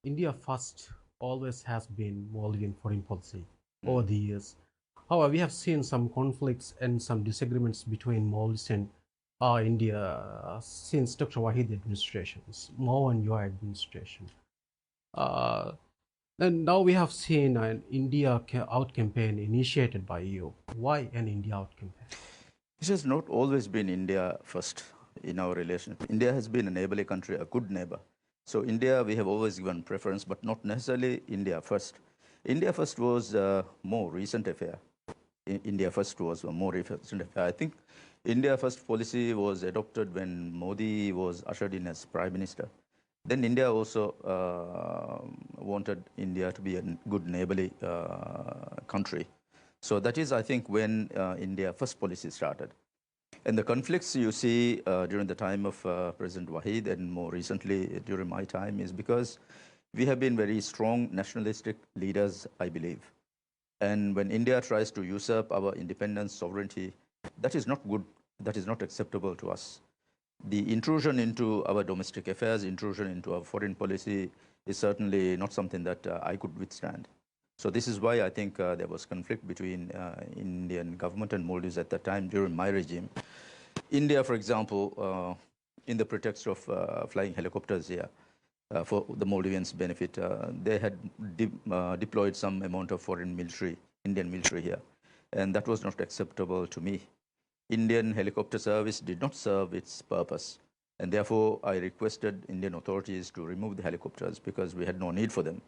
India first always has been Maldivian foreign policy over Mm. the years. However, we have seen some conflicts and some disagreements between Maldives and India since Dr. Wahid administrations, Mao and your administration. Uh, and now we have seen an India out campaign initiated by you. Why an India out campaign? It has not always been India first in our relationship. India has been a neighborly country, a good neighbor. So India, we have always given preference, but not necessarily India first. India first was a more recent affair. India first was a more recent affair. I think India first policy was adopted when Modi was ushered in as prime minister. Then India also wanted India to be a good neighborly country. So that is, I think, when India first policy started. And the conflicts you see during the time of President Wahid and more recently during my time is because we have been very strong nationalistic leaders, I believe. And when India tries to usurp our independence, sovereignty, that is not good, that is not acceptable to us. The intrusion into our domestic affairs, intrusion into our foreign policy is certainly not something that I could withstand. So this is why I think there was conflict between Indian government and Maldives at that time during my regime. India, for example, in the pretext of flying helicopters here for the Maldivians' benefit, they had deployed some amount of foreign military, Indian military here, and that was not acceptable to me. Indian helicopter service did not serve its purpose, and therefore I requested Indian authorities to remove the helicopters because we had no need for them.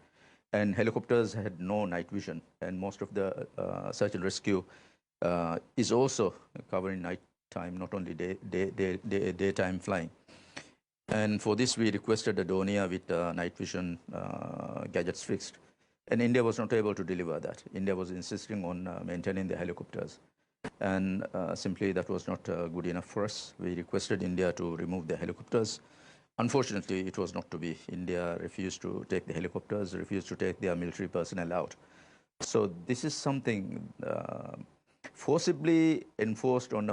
And helicopters had no night vision, and most of the search and rescue is also covering night time, not only daytime flying. And for this, we requested a Donia with night vision gadgets fixed. And India was not able to deliver that. India was insisting on maintaining the helicopters. And simply that was not good enough for us. We requested India to remove the helicopters. Unfortunately, it was not to be. India refused to take the helicopters, refused to take their military personnel out. So this is something forcibly enforced on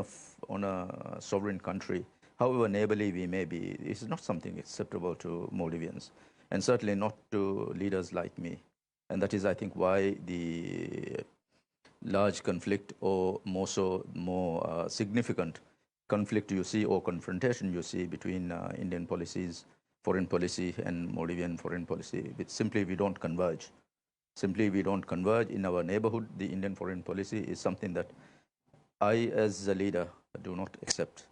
a sovereign country, however neighborly we may be, is not something acceptable to Maldivians, and certainly not to leaders like me. And that is, I think, why the large conflict, or more significant conflict you see, or confrontation you see between Indian policies, foreign policy, and Maldivian foreign policy, which simply we don't converge. Simply, we don't converge in our neighborhood. The Indian foreign policy is something that I, as a leader, do not accept.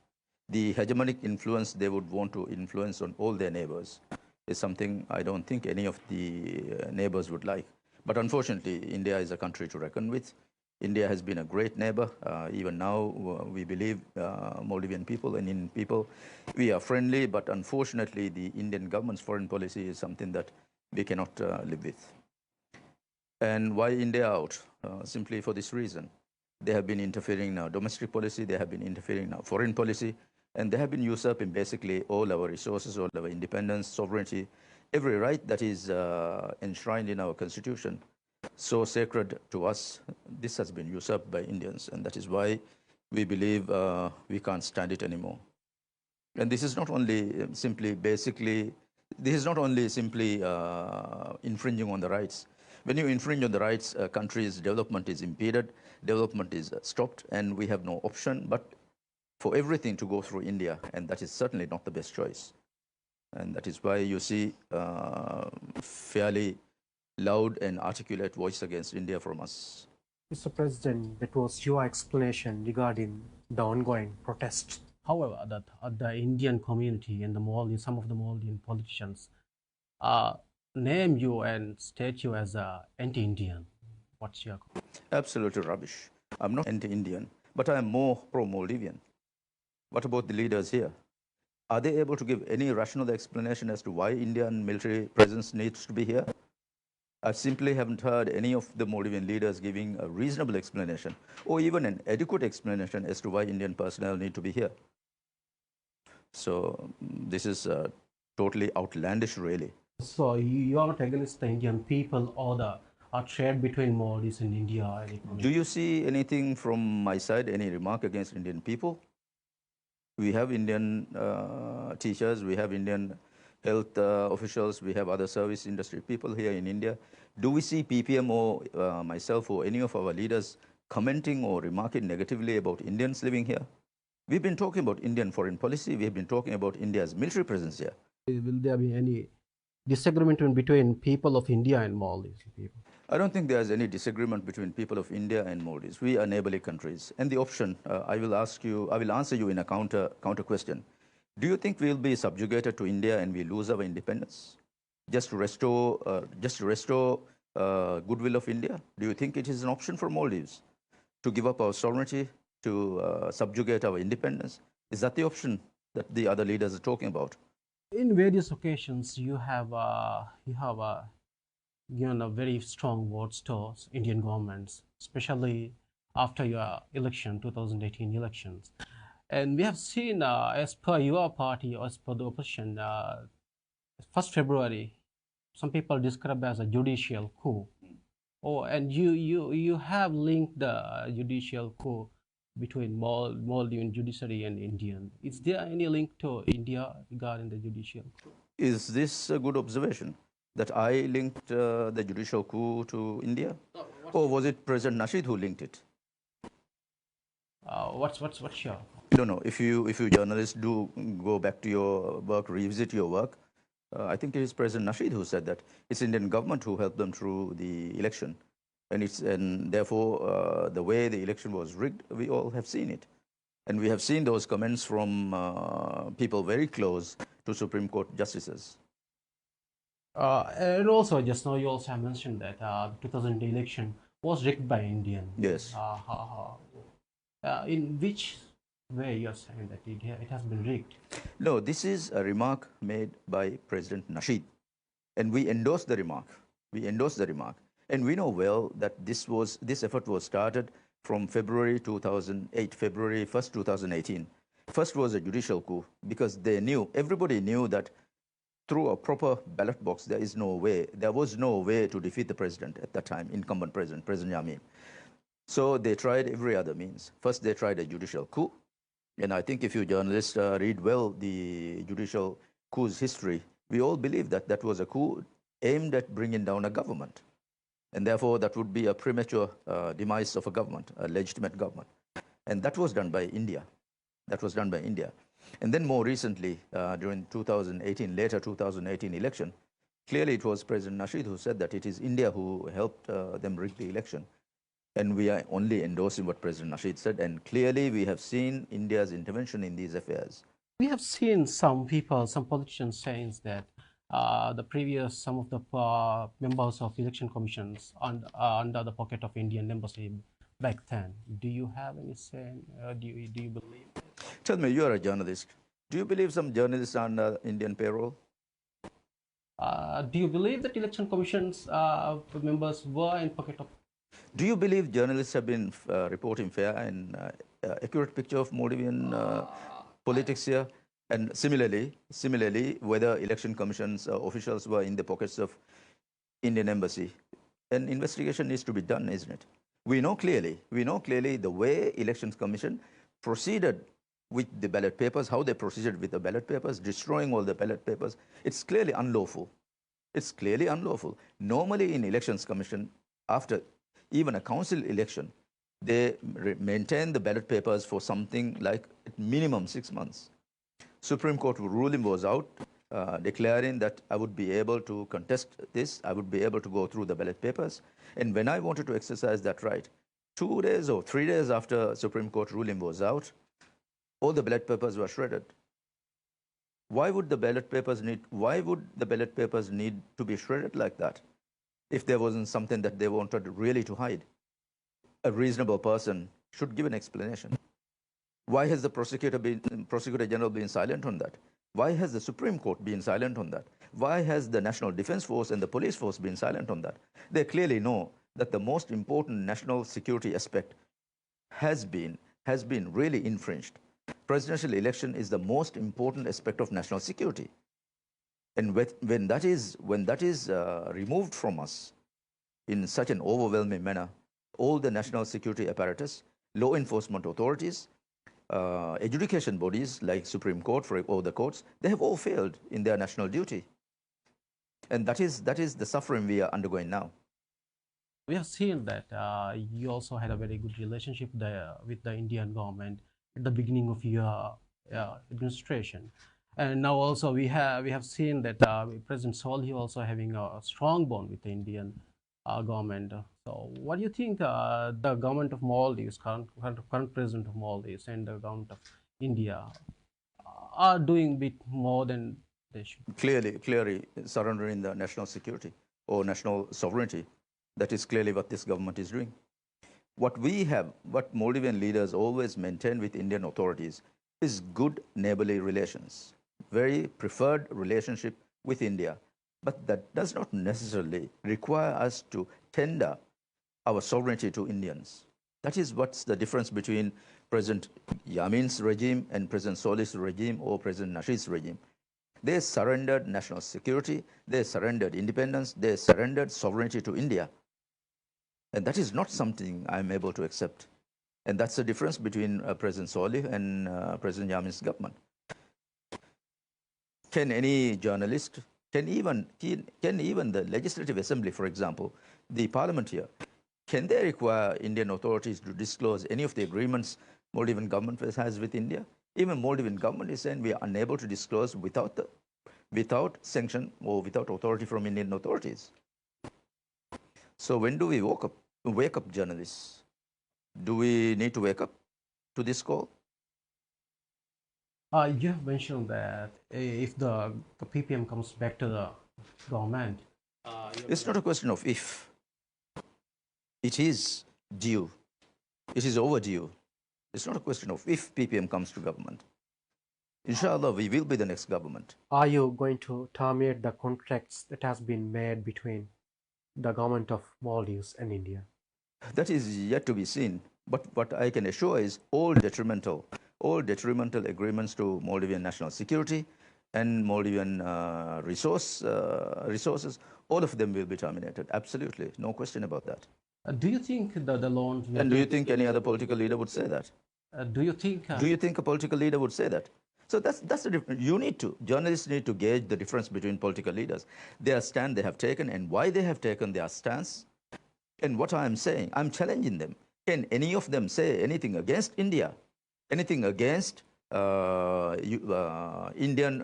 The hegemonic influence they would want to influence on all their neighbors is something I don't think any of the neighbors would like. But unfortunately, India is a country to reckon with. India has been a great neighbor. Even now, we believe Maldivian people and Indian people, we are friendly, but unfortunately, the Indian government's foreign policy is something that we cannot live with. And why India out? Simply for this reason. They have been interfering in our domestic policy, they have been interfering in our foreign policy, and they have been usurping basically all our resources, all our independence, sovereignty, every right that is enshrined in our constitution, so sacred to us. This has been usurped by Indians, and that is why we believe we can't stand it anymore. And this is not only simply basically, this is not only simply infringing on the rights. When you infringe on the rights, a country's development is impeded, development is stopped, and we have no option but for everything to go through India, and that is certainly not the best choice. And that is why you see fairly loud and articulate voice against India from us. Mr. President, that was your explanation regarding the ongoing protests. However, that the Indian community and the Maldives, some of the Maldivian politicians uh, name you and state you as a anti-Indian. What's your comment? Absolutely rubbish. I'm not anti-Indian, but I'm more pro-Maldivian. What about the leaders here? Are they able to give any rational explanation as to why Indian military presence needs to be here? I simply haven't heard any of the Maldivian leaders giving a reasonable explanation or even an adequate explanation as to why Indian personnel need to be here. So this is totally outlandish, really. So you are not against the Indian people or the trade between Maldives and India? Do you see anything from my side, any remark against Indian people? We have Indian teachers, we have Indian health officials, we have other service industry people here in India. Do we see PPM or myself or any of our leaders commenting or remarking negatively about Indians living here? We've been talking about Indian foreign policy. We've been talking about India's military presence here. Will there be any disagreement between people of India and Maldives people? I don't think there's any disagreement between people of India and Maldives. We are neighborly countries. And the option, I will answer you in a counter question. Do you think we'll be subjugated to India and we lose our independence just to restore goodwill of India? Do you think it is an option for Maldives to give up our sovereignty, to subjugate our independence? Is that the option that the other leaders are talking about? In various occasions, you have given a very strong words to Indian governments, especially after your election, 2018 elections. And we have seen, as per your party, as per the opposition, 1st February, some people describe as a judicial coup. Oh, and you have linked the judicial coup between Maldivian judiciary and Indian. Is there any link to India regarding the judicial coup? Is this a good observation that I linked the judicial coup to India? Or was it President Nasheed who linked it? What's your? No, no. If you journalists do go back to your work, revisit your work, I think it is President Nasheed who said that it's Indian government who helped them through the election, and therefore the way the election was rigged, we all have seen it, and we have seen those comments from people very close to Supreme Court justices. And also, just now you also have mentioned that 2000 election was rigged by Indian. Yes. In which way you're saying that it has been rigged? No, this is a remark made by President Nasheed, and we endorse the remark. We endorse the remark, and we know well that this effort was started from February 2008, February 1st, 2018. First was a judicial coup because everybody knew that through a proper ballot box, there was no way to defeat the president at that time, incumbent President Yameen. So they tried every other means. First, they tried a judicial coup. And I think if you journalists read well the judicial coup's history, we all believe that that was a coup aimed at bringing down a government. And therefore, that would be a premature demise of a government, a legitimate government. And that was done by India. That was done by India. And then more recently, during 2018, later 2018 election, clearly it was President Nasheed who said that it is India who helped them rig the election. And we are only endorsing what President Nasheed said. And clearly we have seen India's intervention in these affairs. We have seen some people, some politicians saying that some of the members of election commissions under the pocket of Indian embassy back then. Do you have any say? Do you believe? Tell me, you are a journalist. Do you believe some journalists are on Indian payroll? Do you believe that election commissions members were in pocket of? Do you believe journalists have been reporting fair and accurate picture of Maldivian politics here? And similarly, whether election commissions officials were in the pockets of Indian embassy, an investigation needs to be done, isn't it? We know clearly the way elections commission proceeded with the ballot papers, how they proceeded with the ballot papers, destroying all the ballot papers. It's clearly unlawful. It's clearly unlawful. Normally in elections commission, after even a council election, they maintain the ballot papers for something like minimum 6 months. Supreme Court ruling was out, declaring that I would be able to contest this, I would be able to go through the ballot papers. And when I wanted to exercise that right, 2 days or 3 days after Supreme Court ruling was out, all the ballot papers were shredded. Why would the ballot papers need to be shredded like that if there wasn't something that they wanted really to hide? A reasonable person should give an explanation. Why has the Prosecutor General been silent on that? Why has the Supreme Court been silent on that? Why has the National Defense Force and the Police Force been silent on that? They clearly know that the most important national security aspect has been really infringed. Presidential election is the most important aspect of national security. And when that is removed from us in such an overwhelming manner, all the national security apparatus, law enforcement authorities, education bodies like Supreme Court or the courts, they have all failed in their national duty. And that is the suffering we are undergoing now. We have seen that you also had a very good relationship there with the Indian government at the beginning of your administration, and now also we have seen that President Solhi also having a strong bond with the Indian government. So, what do you think the government of Maldives, current president of Maldives, and the government of India are doing a bit more than they should? Clearly surrendering the national security or national sovereignty. That is clearly what this government is doing. What Moldovan leaders always maintain with Indian authorities is good neighborly relations, very preferred relationship with India. But that does not necessarily require us to tender our sovereignty to Indians. That is what's the difference between President Yameen's regime and President Solih's regime or President Nasheed's regime. They surrendered national security, they surrendered independence, they surrendered sovereignty to India. And that is not something I'm able to accept. And that's the difference between President Solih and President Yameen's government. Can any journalist, can even the Legislative Assembly, for example, the parliament here, can they require Indian authorities to disclose any of the agreements Maldivian government has with India? Even Maldivian government is saying we are unable to disclose without sanction or without authority from Indian authorities. So when do we wake up journalists? Do we need to wake up to this call? You have mentioned that if the PPM comes back to the government, It's not a question of if. It is due. It is overdue. It's not a question of if PPM comes to government. Inshallah, we will be the next government. Are you going to terminate the contracts that has been made between the government of Maldives and India? That is yet to be seen. But what I can assure is all detrimental agreements to Maldivian national security and Maldivian resources, all of them will be terminated. Absolutely, no question about that. do you think the loans we And have do you taken, think any other political leader would say that? do you think Do you think a political leader would say that? So that's the difference. Journalists need to gauge the difference between political leaders, their stand they have taken and why they have taken their stance. And what I'm saying, I'm challenging them. Can any of them say anything against India? Anything against Indian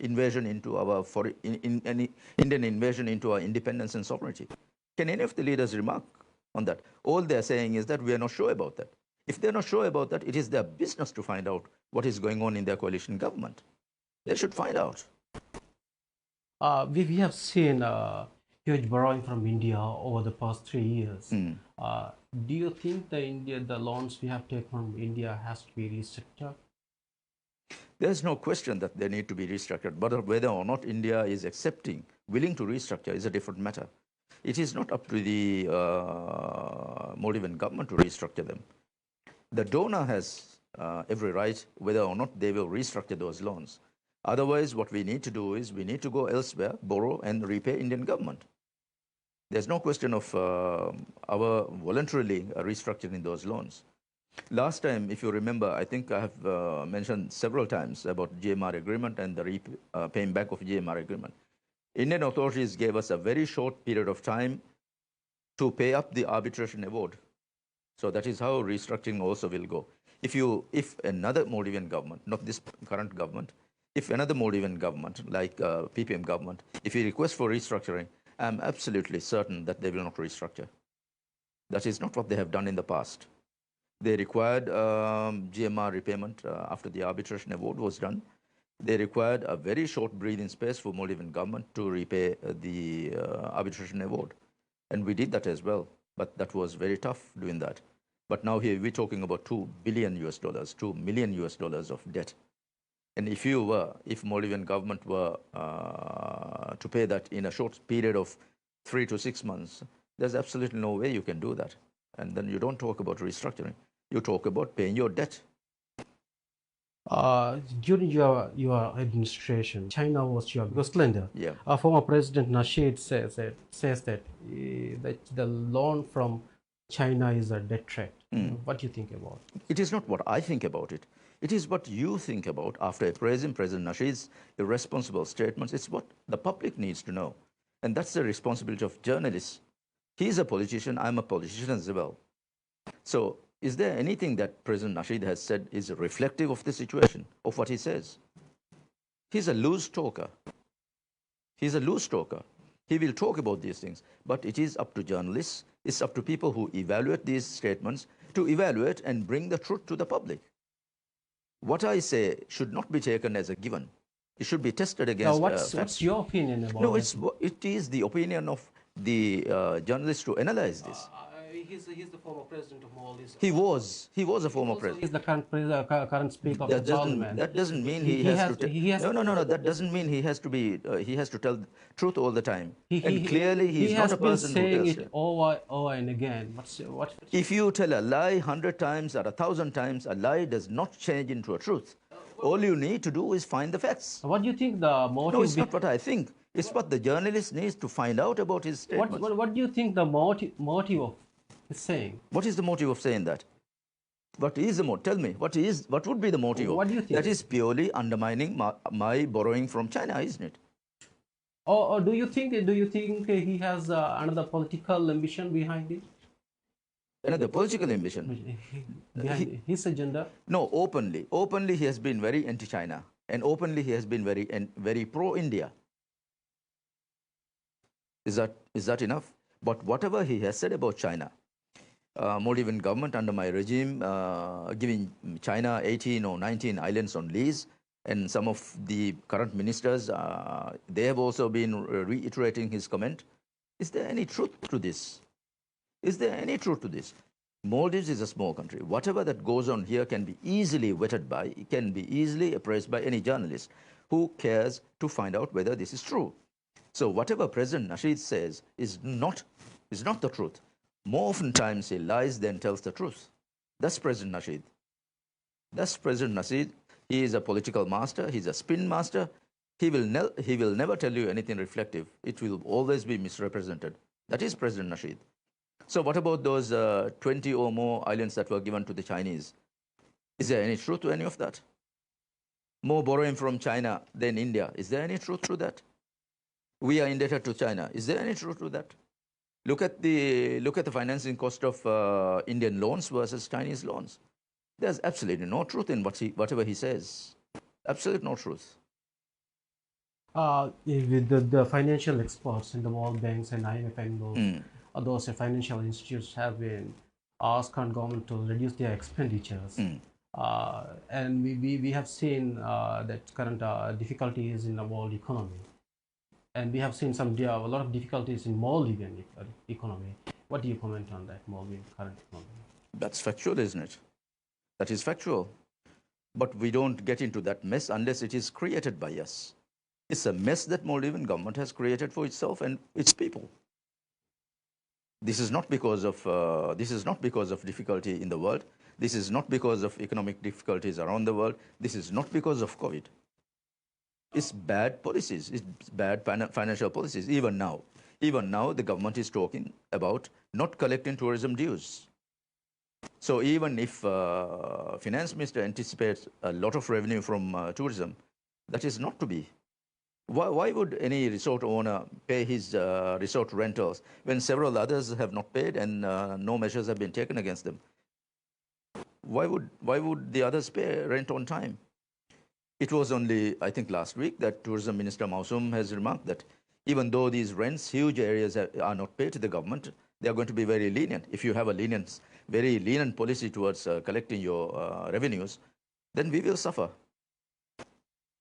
invasion into our Indian invasion into our independence and sovereignty? Can any of the leaders remark on that? All they're saying is that we are not sure about that. If they're not sure about that, it is their business to find out what is going on in their coalition government. They should find out. we have seen huge borrowing from India over the past 3 years. Do you think the loans we have taken from India has to be restructured? There's no question that they need to be restructured, but whether or not India is willing to restructure is a different matter. It is not up to the Maldivian government to restructure them. The donor has every right whether or not they will restructure those loans. Otherwise, what we need to do is we need to go elsewhere, borrow and repay Indian government. There's no question of our voluntarily restructuring those loans. Last time, if you remember, I think I have mentioned several times about GMR agreement and the paying back of GMR agreement. Indian authorities gave us a very short period of time to pay up the arbitration award. So that is how restructuring also will go. If another Maldivian government, not this current government, if another Maldivian government, like PPM government, if he requests for restructuring, I'm absolutely certain that they will not restructure. That is not what they have done in the past. They required GMR repayment after the arbitration award was done. They required a very short breathing space for Maldivian government to repay the arbitration award. And we did that as well. But that was very tough doing that. But now here we're talking about $2 billion, $2 million of debt. And if Maldivian government were to pay that in a short period of 3 to 6 months, there's absolutely no way you can do that. And then you don't talk about restructuring. You talk about paying your debt. During your administration, China was your biggest lender. Yeah. Former President Nasheed says that the loan from China is a debt trap. What do you think about it? It is not what I think about it. It is what you think about after praising President Nasheed's irresponsible statements. It's what the public needs to know. And that's the responsibility of journalists. He's a politician, I'm a politician as well. So is there anything that President Nasheed has said is reflective of the situation, of what he says? He's a loose talker. He's a loose talker. He will talk about these things, but it is up to journalists, it's up to people who evaluate these statements to evaluate and bring the truth to the public. What I say should not be taken as a given. It should be tested Now, against what's facts. your opinion about No, it? it is the opinion of the journalists to analyze this. He's the former president of Maldives. He was a former Also, president. he's the current speaker of the parliament. That doesn't mean he has to. No. That doesn't mean he has to be. He has to tell the truth all the time. And clearly, he's not a person who He has been tells saying it. it over and again. What? If you tell a lie 100 times or 1,000 times, a lie does not change into a truth. All you need to do is find the facts. What do you think the motive? No, it's not what I think. It's what the journalist needs to find out about his statements. What do you think the motive of his saying? What is the motive of saying that? What is the motive? Tell me. What would be the motive? What do you think? That is purely undermining my borrowing from China, isn't it? Or do you think he has another political ambition behind it? Another political ambition. Behind his agenda? No, openly he has been very anti-China, and openly he has been very pro-India. Is that enough? But whatever he has said about China, Maldivian government under my regime giving China 18 or 19 islands on lease, and some of the current ministers, they have also been reiterating his comment. Is there any truth to this? Is there any truth to this? Maldives is a small country. Whatever that goes on here can be easily vetted by, can be easily appraised by any journalist who cares to find out whether this is true. So whatever President Nasheed says is not the truth. More oftentimes he lies than tells the truth. That's President Nasheed. That's President Nasheed. He is a political master. He's a spin master. He will never tell you anything reflective. It will always be misrepresented. That is President Nasheed. So what about those 20 or more islands that were given to the Chinese? Is there any truth to any of that? More borrowing from China than India. Is there any truth to that? We are indebted to China. Is there any truth to that? Look at the financing cost of Indian loans versus Chinese loans. There's absolutely no truth in whatever he says. Absolutely no truth. With the financial experts in the world banks and IMF and those financial institutes have been asked current government to reduce their expenditures. And we have seen that current difficulties in the world economy. And we have seen a lot of difficulties in Maldivian economy. What do you comment on that, Maldivian current economy? That's factual, isn't it? That is factual. But we don't get into that mess unless it is created by us. It's a mess that Maldivian government has created for itself and its people. This is not because of difficulty in the world. This is not because of economic difficulties around the world. This is not because of COVID. It's bad policies. It's bad financial policies. Even now, the government is talking about not collecting tourism dues. So even if finance minister anticipates a lot of revenue from tourism, that is not to be. Why would any resort owner pay his resort rentals when several others have not paid and no measures have been taken against them? Why would the others pay rent on time? It was only, I think, last week that Tourism Minister Mausum has remarked that even though these rents, huge areas are not paid to the government, they are going to be very lenient. If you have a very lenient policy towards collecting your revenues, then we will suffer.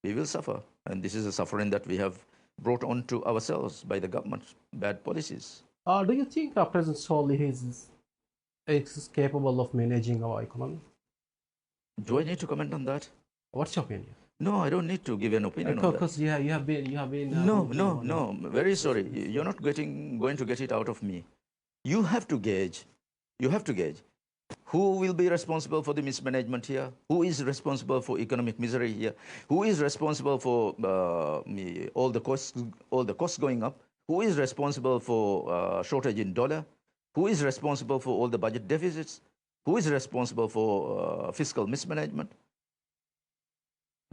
We will suffer. And this is a suffering that we have brought on to ourselves by the government, bad policies. Do you think President Solih is capable of managing our economy? Do I need to comment on that? What's your opinion? No, I don't need to give an opinion on that. Because you have been. No. Very sorry. You're not going to get it out of me. You have to gauge. Who will be responsible for the mismanagement here? Who is responsible for economic misery here? Who is responsible for all the costs going up? Who is responsible for shortage in dollar? Who is responsible for all the budget deficits? Who is responsible for fiscal mismanagement?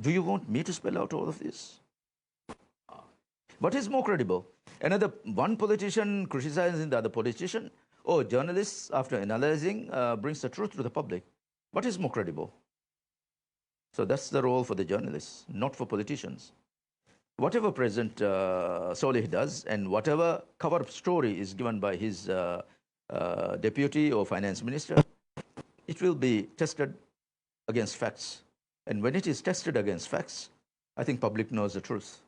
Do you want me to spell out all of this? What is more credible? Another one politician criticizing the other politician, or journalists, after analyzing, brings the truth to the public. What is more credible? So that's the role for the journalists, not for politicians. Whatever President Solih does, and whatever cover-up story is given by his deputy or finance minister, it will be tested against facts. And when it is tested against facts, I think public knows the truth.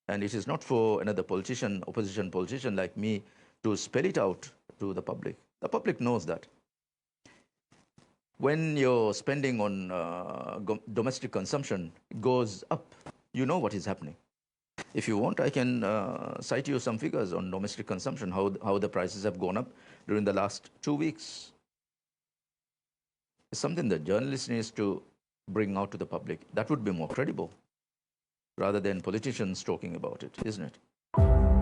And it is not for another politician, opposition politician like me, to spell it out to the public. The public knows that. When your spending on domestic consumption goes up, you know what is happening. If you want, I can cite you some figures on domestic consumption, how the prices have gone up during the last 2 weeks. It's something that journalists needs to bring out to the public. That would be more credible rather than politicians talking about it, isn't it?